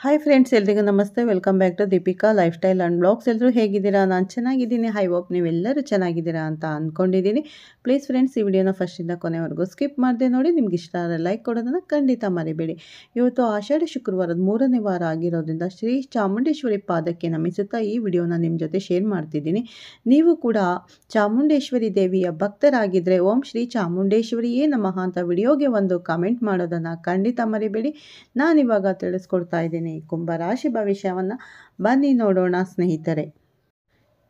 Hi friends, ಎಲ್ರಿಗೂ ನಮಸ್ತೆ. Welcome back to Deepika lifestyle and blogs. ಎಲ್ಲರೂ ಹೇಗಿದ್ದೀರಾ? ನಾನು ಚೆನ್ನಾಗಿದ್ದೀನಿ. ಐ ಹೋಪ್ ನೀವೆಲ್ಲರೂ ಚೆನ್ನಾಗಿದ್ದೀರಾ ಅಂತ ಅಂದ್ಕೊಂಡಿದ್ದೀನಿ. ಪ್ಲೀಸ್ ಫ್ರೆಂಡ್ಸ್, ಈ ವಿಡಿಯೋನ ಫಸ್ಟಿಂದ ಕೊನೆವರೆಗೂ ಸ್ಕಿಪ್ ಮಾಡದೆ ನೋಡಿ. ನಿಮ್ಗೆ ಇಷ್ಟ ಆದರೆ ಲೈಕ್ ಕೊಡೋದನ್ನು ಖಂಡಿತ ಮರಿಬೇಡಿ. ಇವತ್ತು ಆಷಾಢ ಶುಕ್ರವಾರದ 3ನೇ ವಾರ ಆಗಿರೋದ್ರಿಂದ ಶ್ರೀ ಚಾಮುಂಡೇಶ್ವರಿ ಪಾದಕ್ಕೆ ನಮಿಸುತ್ತಾ ಈ ವಿಡಿಯೋನ ನಿಮ್ಮ ಜೊತೆ ಶೇರ್ ಮಾಡ್ತಿದ್ದೀನಿ. ನೀವು ಕೂಡ ಚಾಮುಂಡೇಶ್ವರಿ ದೇವಿಯ ಭಕ್ತರಾಗಿದ್ದರೆ ಓಂ ಶ್ರೀ ಚಾಮುಂಡೇಶ್ವರಿಯೇ ನಮಃ ಅಂತ ವಿಡಿಯೋಗೆ ಒಂದು ಕಮೆಂಟ್ ಮಾಡೋದನ್ನು ಖಂಡಿತ ಮರಿಬೇಡಿ. ನಾನಿವಾಗ ತಿಳಿಸ್ಕೊಡ್ತಾ ಇದ್ದೀನಿ ಕುಂಭರಾಶಿ ಭವಿಷ್ಯವನ್ನು. ಬನ್ನಿ ನೋಡೋಣ ಸ್ನೇಹಿತರೆ.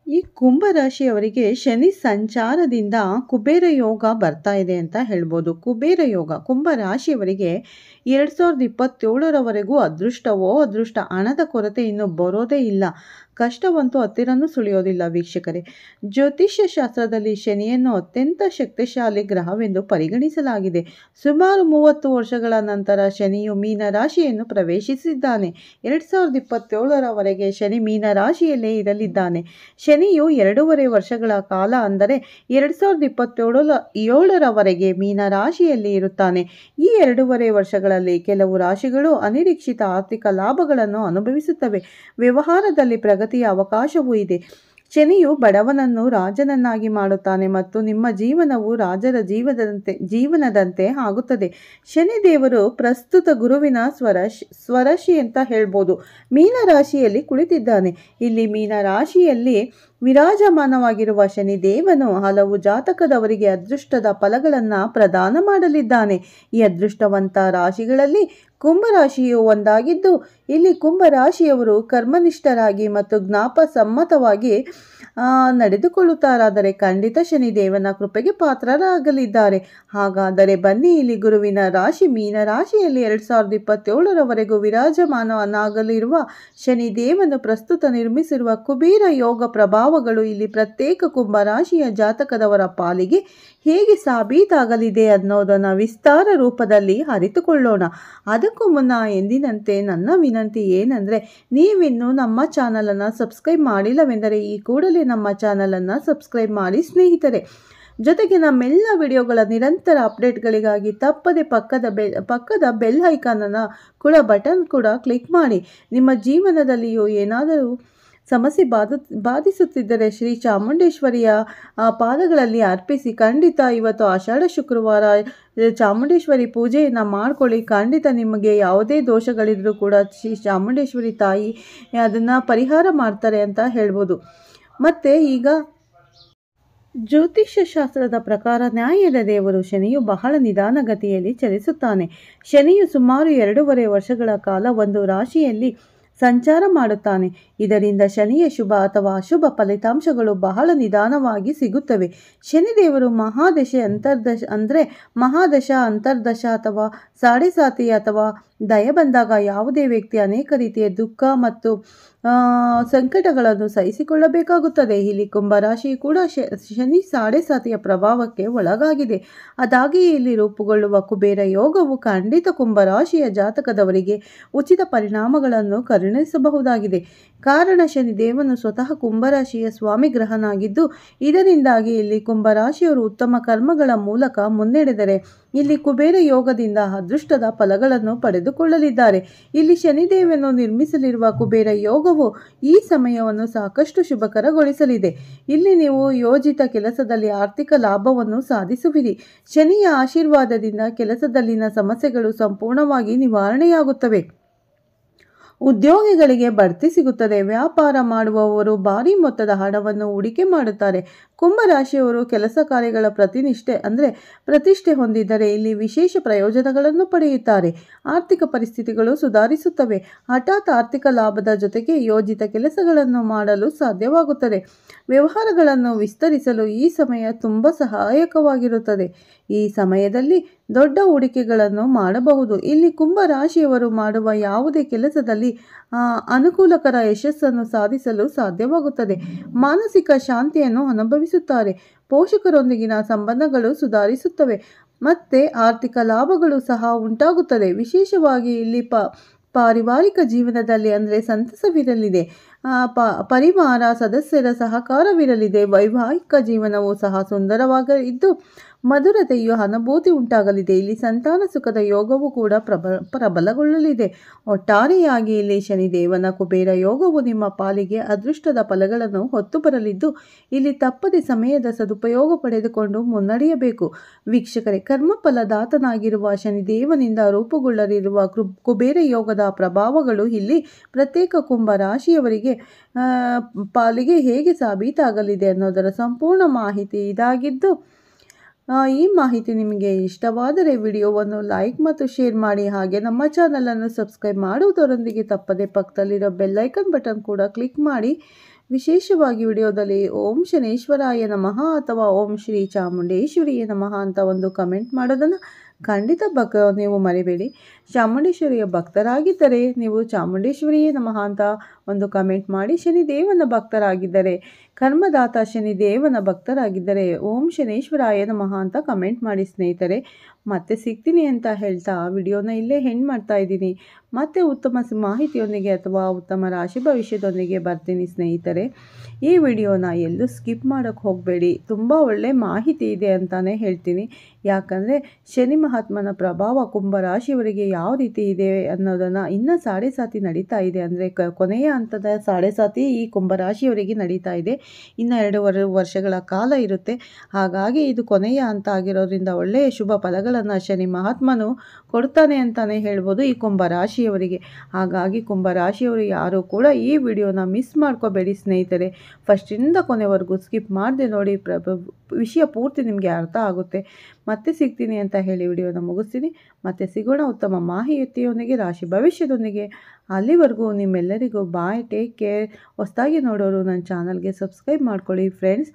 ಈ ಕುಂಭರಾಶಿಯವರಿಗೆ ಶನಿ ಸಂಚಾರದಿಂದ ಕುಬೇರ ಯೋಗ ಬರ್ತಾ ಇದೆ ಅಂತ ಹೇಳ್ಬೋದು. ಕುಬೇರ ಯೋಗ ಕುಂಭರಾಶಿಯವರಿಗೆ 2027ರವರೆಗೂ ಅದೃಷ್ಟವೋ ಅದೃಷ್ಟ. ಹಣದ ಕೊರತೆ ಇನ್ನು ಬರೋದೇ ಇಲ್ಲ. ಕಷ್ಟವಂತೂ ಹತ್ತಿರನೂ ಸುಳಿಯೋದಿಲ್ಲ ವೀಕ್ಷಕರೇ. ಜ್ಯೋತಿಷ್ಯ ಶಾಸ್ತ್ರದಲ್ಲಿ ಶನಿಯನ್ನು ಅತ್ಯಂತ ಶಕ್ತಿಶಾಲಿ ಗ್ರಹವೆಂದು ಪರಿಗಣಿಸಲಾಗಿದೆ. ಸುಮಾರು 30 ವರ್ಷಗಳ ನಂತರ ಶನಿಯು ಮೀನರಾಶಿಯನ್ನು ಪ್ರವೇಶಿಸಿದ್ದಾನೆ. 2027ರವರೆಗೆ ಶನಿ ಮೀನರಾಶಿಯಲ್ಲೇ ಇರಲಿದ್ದಾನೆ. ಶನಿಯು 2.5 ವರ್ಷಗಳ ಕಾಲ ಅಂದರೆ 2027ರವರೆಗೆ ಮೀನರಾಶಿಯಲ್ಲಿ ಇರುತ್ತಾನೆ. ಈ 2.5 ವರ್ಷಗಳಲ್ಲಿ ಕೆಲವು ರಾಶಿಗಳು ಅನಿರೀಕ್ಷಿತ ಆರ್ಥಿಕ ಲಾಭಗಳನ್ನು ಅನುಭವಿಸುತ್ತವೆ. ವ್ಯವಹಾರದಲ್ಲಿ ಪ್ರಗತಿಯ ಅವಕಾಶವೂ ಇದೆ. ಶನಿಯು ಬಡವನನ್ನು ರಾಜನನ್ನಾಗಿ ಮಾಡುತ್ತಾನೆ ಮತ್ತು ನಿಮ್ಮ ಜೀವನವು ರಾಜರ ಜೀವನದಂತೆ ಆಗುತ್ತದೆ. ಶನಿದೇವರು ಪ್ರಸ್ತುತ ಗುರುವಿನ ಸ್ವರಾಶಿ ಅಂತ ಹೇಳ್ಬೋದು. ಮೀನರಾಶಿಯಲ್ಲಿ ಕುಳಿತಿದ್ದಾನೆ. ಇಲ್ಲಿ ಮೀನರಾಶಿಯಲ್ಲಿ ವಿರಾಜಮಾನವಾಗಿರುವ ಶನಿದೇವನು ಹಲವು ಜಾತಕದವರಿಗೆ ಅದೃಷ್ಟದ ಫಲಗಳನ್ನು ಪ್ರದಾನ ಮಾಡಲಿದ್ದಾನೆ. ಈ ಅದೃಷ್ಟವಂತ ರಾಶಿಗಳಲ್ಲಿ ಕುಂಭರಾಶಿಯು ಒಂದಾಗಿದ್ದು, ಇಲ್ಲಿ ಕುಂಭರಾಶಿಯವರು ಕರ್ಮನಿಷ್ಠರಾಗಿ ಮತ್ತು ಜ್ಞಾಪಸಮ್ಮತವಾಗಿ ನಡೆದುಕೊಳ್ಳುತ್ತಾರಾದರೆ ಖಂಡಿತ ಶನಿದೇವನ ಕೃಪೆಗೆ ಪಾತ್ರರಾಗಲಿದ್ದಾರೆ. ಹಾಗಾದರೆ ಬನ್ನಿ, ಇಲ್ಲಿ ಗುರುವಿನ ರಾಶಿ ಮೀನರಾಶಿಯಲ್ಲಿ 2027ರವರೆಗೂ ವಿರಾಜಮಾನನಾಗಲಿರುವ ಶನಿದೇವನು ಪ್ರಸ್ತುತ ನಿರ್ಮಿಸಿರುವ ಕುಬೇರ ಯೋಗ ಪ್ರಭಾವಗಳು ಇಲ್ಲಿ ಪ್ರತ್ಯೇಕ ಕುಂಭರಾಶಿಯ ಜಾತಕದವರ ಪಾಲಿಗೆ ಹೇಗೆ ಸಾಬೀತಾಗಲಿದೆ ಅನ್ನೋದನ್ನು ವಿಸ್ತಾರ ರೂಪದಲ್ಲಿ ಅರಿತುಕೊಳ್ಳೋಣ. ಅದಕ್ಕೂ ಮುನ್ನ ಎಂದಿನಂತೆ ನನ್ನ ವಿನಂತಿ ಏನಂದರೆ, ನೀವಿನ್ನೂ ನಮ್ಮ ಚಾನಲನ್ನು ಸಬ್ಸ್ಕ್ರೈಬ್ ಮಾಡಿಲ್ಲವೆಂದರೆ ಈ ಕೂಡಲೇ ನಮ್ಮ ಚಾನಲನ್ನು ಸಬ್ಸ್ಕ್ರೈಬ್ ಮಾಡಿ ಸ್ನೇಹಿತರೆ. ಜೊತೆಗೆ ನಮ್ಮೆಲ್ಲ ವಿಡಿಯೋಗಳ ನಿರಂತರ ಅಪ್ಡೇಟ್ಗಳಿಗಾಗಿ ತಪ್ಪದೆ ಪಕ್ಕದ ಬೆಲ್ ಐಕಾನನ್ನು ಬಟನ್ ಕೂಡ ಕ್ಲಿಕ್ ಮಾಡಿ. ನಿಮ್ಮ ಜೀವನದಲ್ಲಿಯೂ ಏನಾದರೂ ಸಮಸ್ಯೆ ಬಾಧಿಸುತ್ತಿದ್ದರೆ ಶ್ರೀ ಚಾಮುಂಡೇಶ್ವರಿಯ ಪಾದಗಳಲ್ಲಿ ಅರ್ಪಿಸಿ. ಖಂಡಿತ ಇವತ್ತು ಆಷಾಢ ಶುಕ್ರವಾರ ಚಾಮುಂಡೇಶ್ವರಿ ಪೂಜೆಯನ್ನು ಮಾಡ್ಕೊಳ್ಳಿ. ಖಂಡಿತ ನಿಮಗೆ ಯಾವುದೇ ದೋಷಗಳಿದ್ರೂ ಕೂಡ ಶ್ರೀ ಚಾಮುಂಡೇಶ್ವರಿ ತಾಯಿ ಅದನ್ನು ಪರಿಹಾರ ಮಾಡ್ತಾರೆ ಅಂತ ಹೇಳ್ಬೋದು. ಮತ್ತು ಈಗ ಜ್ಯೋತಿಷ್ಯ ಶಾಸ್ತ್ರದ ಪ್ರಕಾರ ನ್ಯಾಯದ ದೇವರು ಶನಿಯು ಬಹಳ ನಿಧಾನಗತಿಯಲ್ಲಿ ಚಲಿಸುತ್ತಾನೆ. ಶನಿಯು ಸುಮಾರು 2.5 ವರ್ಷಗಳ ಕಾಲ ಒಂದು ರಾಶಿಯಲ್ಲಿ ಸಂಚಾರ ಮಾಡುತ್ತಾನೆ. ಇದರಿಂದ ಶನಿಯ ಶುಭ ಅಥವಾ ಅಶುಭ ಫಲಿತಾಂಶಗಳು ಬಹಳ ನಿಧಾನವಾಗಿ ಸಿಗುತ್ತವೆ. ಶನಿದೇವರು ಮಹಾದಶ ಅಂತರ್ದಶ ಅಥವಾ ಸಾಡೆ ಅಥವಾ ದಯ ಬಂದಾಗ ಯಾವುದೇ ವ್ಯಕ್ತಿ ಅನೇಕ ರೀತಿಯ ದುಃಖ ಮತ್ತು ಸಂಕಟಗಳನ್ನು ಸಹಿಸಿಕೊಳ್ಳಬೇಕಾಗುತ್ತದೆ. ಇಲ್ಲಿ ಕುಂಭರಾಶಿ ಕೂಡ ಶನಿ ಸಾಡೆಯ ಪ್ರಭಾವಕ್ಕೆ ಒಳಗಾಗಿದೆ. ಅದಾಗಿಯೇ ಇಲ್ಲಿ ರೂಪುಗೊಳ್ಳುವ ಕುಬೇರ ಯೋಗವು ಖಂಡಿತ ಕುಂಭರಾಶಿಯ ಜಾತಕದವರಿಗೆ ಉಚಿತ ಪರಿಣಾಮಗಳನ್ನು ಕರುಣಿಸಬಹುದಾಗಿದೆ. ಕಾರಣ ಶನಿದೇವನು ಸ್ವತಃ ಕುಂಭರಾಶಿಯ ಸ್ವಾಮಿ ಗ್ರಹನಾಗಿದ್ದು, ಇದರಿಂದಾಗಿ ಇಲ್ಲಿ ಕುಂಭರಾಶಿಯವರು ಉತ್ತಮ ಕರ್ಮಗಳ ಮೂಲಕ ಮುನ್ನಡೆದರೆ ಇಲ್ಲಿ ಕುಬೇರ ಯೋಗದಿಂದ ಅದೃಷ್ಟದ ಫಲಗಳನ್ನು ಪಡೆದುಕೊಳ್ಳಲಿದ್ದಾರೆ. ಇಲ್ಲಿ ಶನಿದೇವನು ನಿರ್ಮಿಸಲಿರುವ ಕುಬೇರ ಯೋಗವು ಈ ಸಮಯವನ್ನು ಸಾಕಷ್ಟು ಶುಭಕರಗೊಳಿಸಲಿದೆ. ಇಲ್ಲಿ ನೀವು ಯೋಜಿತ ಕೆಲಸದಲ್ಲಿ ಆರ್ಥಿಕ ಲಾಭವನ್ನು ಸಾಧಿಸುವಿರಿ. ಶನಿಯ ಆಶೀರ್ವಾದದಿಂದ ಕೆಲಸದಲ್ಲಿನ ಸಮಸ್ಯೆಗಳು ಸಂಪೂರ್ಣವಾಗಿ ನಿವಾರಣೆಯಾಗುತ್ತವೆ. ಉದ್ಯೋಗಿಗಳಿಗೆ ಬಡ್ತಿ ಸಿಗುತ್ತದೆ. ವ್ಯಾಪಾರ ಮಾಡುವವರು ಭಾರಿ ಮೊತ್ತದ ಹಣವನ್ನು ಹೂಡಿಕೆ ಮಾಡುತ್ತಾರೆ. ಕುಂಭರಾಶಿಯವರು ಕೆಲಸ ಕಾರ್ಯಗಳ ಪ್ರತಿಷ್ಠೆ ಹೊಂದಿದ್ದರೆ ಇಲ್ಲಿ ವಿಶೇಷ ಪ್ರಯೋಜನಗಳನ್ನು ಪಡೆಯುತ್ತಾರೆ. ಆರ್ಥಿಕ ಪರಿಸ್ಥಿತಿಗಳು ಸುಧಾರಿಸುತ್ತವೆ. ಹಠಾತ್ ಆರ್ಥಿಕ ಲಾಭದ ಜೊತೆಗೆ ಯೋಜಿತ ಕೆಲಸಗಳನ್ನು ಮಾಡಲು ಸಾಧ್ಯವಾಗುತ್ತದೆ. ವ್ಯವಹಾರಗಳನ್ನು ವಿಸ್ತರಿಸಲು ಈ ಸಮಯ ತುಂಬ ಸಹಾಯಕವಾಗಿರುತ್ತದೆ. ಈ ಸಮಯದಲ್ಲಿ ದೊಡ್ಡ ಹೂಡಿಕೆಗಳನ್ನು ಮಾಡಬಹುದು. ಇಲ್ಲಿ ಕುಂಭರಾಶಿಯವರು ಮಾಡುವ ಯಾವುದೇ ಕೆಲಸದಲ್ಲಿ ಅನುಕೂಲಕರ ಯಶಸ್ಸನ್ನು ಸಾಧಿಸಲು ಸಾಧ್ಯವಾಗುತ್ತದೆ. ಮಾನಸಿಕ ಶಾಂತಿಯನ್ನು ಅನುಭವಿಸುತ್ತಾರೆ. ಪೋಷಕರೊಂದಿಗಿನ ಸಂಬಂಧಗಳು ಸುಧಾರಿಸುತ್ತವೆ ಮತ್ತು ಆರ್ಥಿಕ ಲಾಭಗಳು ಸಹ ಉಂಟಾಗುತ್ತದೆ. ವಿಶೇಷವಾಗಿ ಇಲ್ಲಿ ಪಾರಿವಾರಿಕ ಜೀವನದಲ್ಲಿ ಸಂತಸವಿರಲಿದೆ. ಪರಿವಾರ ಸದಸ್ಯರ ಸಹಕಾರವಿರಲಿದೆ. ವೈವಾಹಿಕ ಜೀವನವೂ ಸಹ ಸುಂದರವಾಗಿದ್ದು ಮಧುರತೆಯು ಅನುಭೂತಿ ಉಂಟಾಗಲಿದೆ. ಇಲ್ಲಿ ಸಂತಾನ ಸುಖದ ಯೋಗವು ಕೂಡ ಪ್ರಬಲಗೊಳ್ಳಲಿದೆ. ಒಟ್ಟಾರೆಯಾಗಿ ಇಲ್ಲಿ ಶನಿದೇವನ ಕುಬೇರ ಯೋಗವು ನಿಮ್ಮ ಪಾಲಿಗೆ ಅದೃಷ್ಟದ ಫಲಗಳನ್ನು ಹೊತ್ತು ಬರಲಿದ್ದು, ಇಲ್ಲಿ ತಪ್ಪದೆ ಸಮಯದ ಸದುಪಯೋಗ ಪಡೆದುಕೊಂಡು ಮುನ್ನಡೆಯಬೇಕು. ವೀಕ್ಷಕರೇ, ಕರ್ಮಫಲದಾತನಾಗಿರುವ ಶನಿದೇವನಿಂದ ರೂಪುಗೊಳ್ಳಲಿರುವ ಕುಬೇರ ಯೋಗದ ಪ್ರಭಾವಗಳು ಇಲ್ಲಿ ಪ್ರತ್ಯೇಕ ಕುಂಭ ರಾಶಿಯವರಿಗೆ ಪಾಲಿಗೆ ಹೇಗೆ ಸಾಬೀತಾಗಲಿದೆ ಅನ್ನೋದರ ಸಂಪೂರ್ಣ ಮಾಹಿತಿ ಇದಾಗಿದ್ದು, ಈ ಮಾಹಿತಿ ನಿಮಗೆ ಇಷ್ಟವಾದರೆ ವಿಡಿಯೋವನ್ನು ಲೈಕ್ ಮತ್ತು ಶೇರ್ ಮಾಡಿ. ಹಾಗೆ ನಮ್ಮ ಚಾನಲನ್ನು ಸಬ್ಸ್ಕ್ರೈಬ್ ಮಾಡುವುದರೊಂದಿಗೆ ತಪ್ಪದೆ ಪಕ್ಕದಲ್ಲಿರೋ ಬೆಲ್ಲೈಕನ್ ಬಟನ್ ಕೂಡ ಕ್ಲಿಕ್ ಮಾಡಿ. ವಿಶೇಷವಾಗಿ ವಿಡಿಯೋದಲ್ಲಿ ಓಂ ಶನೇಶ್ವರಾಯ ನಮಃ ಅಥವಾ ಓಂ ಶ್ರೀ ಚಾಮುಂಡೇಶ್ವರಿಯೇ ನಮಃ ಅಂತ ಒಂದು ಕಮೆಂಟ್ ಮಾಡೋದನ್ನು ಖಂಡಿತ ನೀವು ಮರಿಬೇಡಿ. ಚಾಮುಂಡೇಶ್ವರಿಯ ಭಕ್ತರಾಗಿದ್ದರೆ ನೀವು ಚಾಮುಂಡೇಶ್ವರಿಯೇ ನಮಃ ಅಂತ ಒಂದು ಕಮೆಂಟ್ ಮಾಡಿ. ಶನಿದೇವನ ಭಕ್ತರಾಗಿದ್ದರೆ, ಕರ್ಮದಾತ ಶನಿದೇವನ ಭಕ್ತರಾಗಿದ್ದರೆ ಓಂ ಶನೇಶ್ವರಾಯ ನಮಃ ಅಂತ ಕಮೆಂಟ್ ಮಾಡಿ ಸ್ನೇಹಿತರೆ. ಮತ್ತೆ ಸಿಗ್ತೀನಿ ಅಂತ ಹೇಳ್ತಾ ವಿಡಿಯೋನ ಇಲ್ಲೇ ಎಂಡ್ ಮಾಡ್ತಾ ಇದ್ದೀನಿ. ಮತ್ತೆ ಉತ್ತಮ ಮಾಹಿತಿಯೊಂದಿಗೆ ಅಥವಾ ಉತ್ತಮ ರಾಶಿ ಭವಿಷ್ಯದೊಂದಿಗೆ ಬರ್ತೀನಿ ಸ್ನೇಹಿತರೆ. ಈ ವಿಡಿಯೋನ ಎಲ್ಲೂ ಸ್ಕಿಪ್ ಮಾಡೋಕ್ಕೆ ಹೋಗಬೇಡಿ. ತುಂಬ ಒಳ್ಳೆ ಮಾಹಿತಿ ಇದೆ ಅಂತಲೇ ಹೇಳ್ತೀನಿ. ಯಾಕಂದರೆ ಶನಿ ಮಹಾತ್ಮನ ಪ್ರಭಾವ ಕುಂಭರಾಶಿಯವರಿಗೆ ಯಾವ ರೀತಿ ಇದೆ ಅನ್ನೋದನ್ನು ಇನ್ನೂ 7.5 ನಡೀತಾ ಇದೆ. ಅಂದರೆ ಕೊನೆಯ ಹಂತದ 7.5 ಈ ಕುಂಭರಾಶಿಯವರಿಗೆ ನಡೀತಾ ಇದೆ. ಇನ್ನು 2 ವರ್ಷಗಳ ಕಾಲ ಇರುತ್ತೆ. ಹಾಗಾಗಿ ಇದು ಕೊನೆಯ ಹಂತ ಆಗಿರೋದ್ರಿಂದ ಒಳ್ಳೆಯ ಶುಭ ಫಲಗಳನ್ನು ಶನಿ ಮಹಾತ್ಮನು ಕೊಡ್ತಾನೆ ಅಂತಲೇ ಹೇಳ್ಬೋದು ಈ ಕುಂಭರಾಶಿಯವರಿಗೆ. ಹಾಗಾಗಿ ಕುಂಭರಾಶಿಯವರು ಯಾರೂ ಕೂಡ ಈ ವಿಡಿಯೋನ ಮಿಸ್ ಮಾಡ್ಕೋಬೇಡಿ ಸ್ನೇಹಿತರೆ. ಫಸ್ಟಿಂದ ಕೊನೆವರೆಗೂ ಸ್ಕಿಪ್ ಮಾಡದೆ ನೋಡಿ, ವಿಷಯ ಪೂರ್ತಿ ನಿಮಗೆ ಅರ್ಥ ಆಗುತ್ತೆ. ಮತ್ತೆ ಸಿಗ್ತೀನಿ ಅಂತ ಹೇಳಿ ವಿಡಿಯೋನ ಮುಗಿಸ್ತೀನಿ. ಮತ್ತೆ ಸಿಗೋಣ ಉತ್ತಮ ಮಾಹಿತಿಯೊಂದಿಗೆ, ರಾಶಿ ಭವಿಷ್ಯದೊಂದಿಗೆ. ಅಲ್ಲಿವರೆಗೂ ನಿಮ್ಮೆಲ್ಲರಿಗೂ ಬಾಯ್, ಟೇಕ್ ಕೇರ್. ಹೊಸದಾಗಿ ನೋಡೋರು ನನ್ನ ಚಾನಲ್ಗೆ ಸಬ್ಸ್ಕ್ರೈಬ್ ಮಾಡ್ಕೊಳ್ಳಿ ಫ್ರೆಂಡ್ಸ್.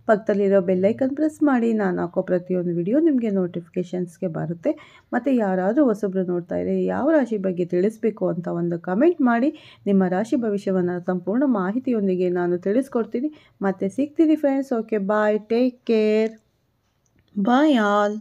ಪಕ್ಕದಲ್ಲಿರೋ ಬೆಲ್ಲೈಕನ್ ಪ್ರೆಸ್ ಮಾಡಿ. ನಾನು ಹಾಕೋ ಪ್ರತಿಯೊಂದು ವಿಡಿಯೋ ನಿಮಗೆ ನೋಟಿಫಿಕೇಷನ್ಸ್ಗೆ ಬರುತ್ತೆ. ಮತ್ತು ಯಾರಾದರೂ ಹೊಸಬ್ರು ನೋಡ್ತಾ ಇದ್ದರೆ ಯಾವ ರಾಶಿ ಬಗ್ಗೆ ತಿಳಿಸ್ಬೇಕು ಅಂತ ಒಂದು ಕಮೆಂಟ್ ಮಾಡಿ. ನಿಮ್ಮ ರಾಶಿ ಭವಿಷ್ಯವನ್ನು ಸಂಪೂರ್ಣ ಮಾಹಿತಿಯೊಂದಿಗೆ ನಾನು ತಿಳಿಸ್ಕೊಡ್ತೀನಿ. ಮತ್ತೆ ಸಿಗ್ತೀನಿ ಫ್ರೆಂಡ್ಸ್. ಓಕೆ, ಬಾಯ್, ಟೇಕ್ ಕೇರ್, ಬಾಯ್ ಆಲ್.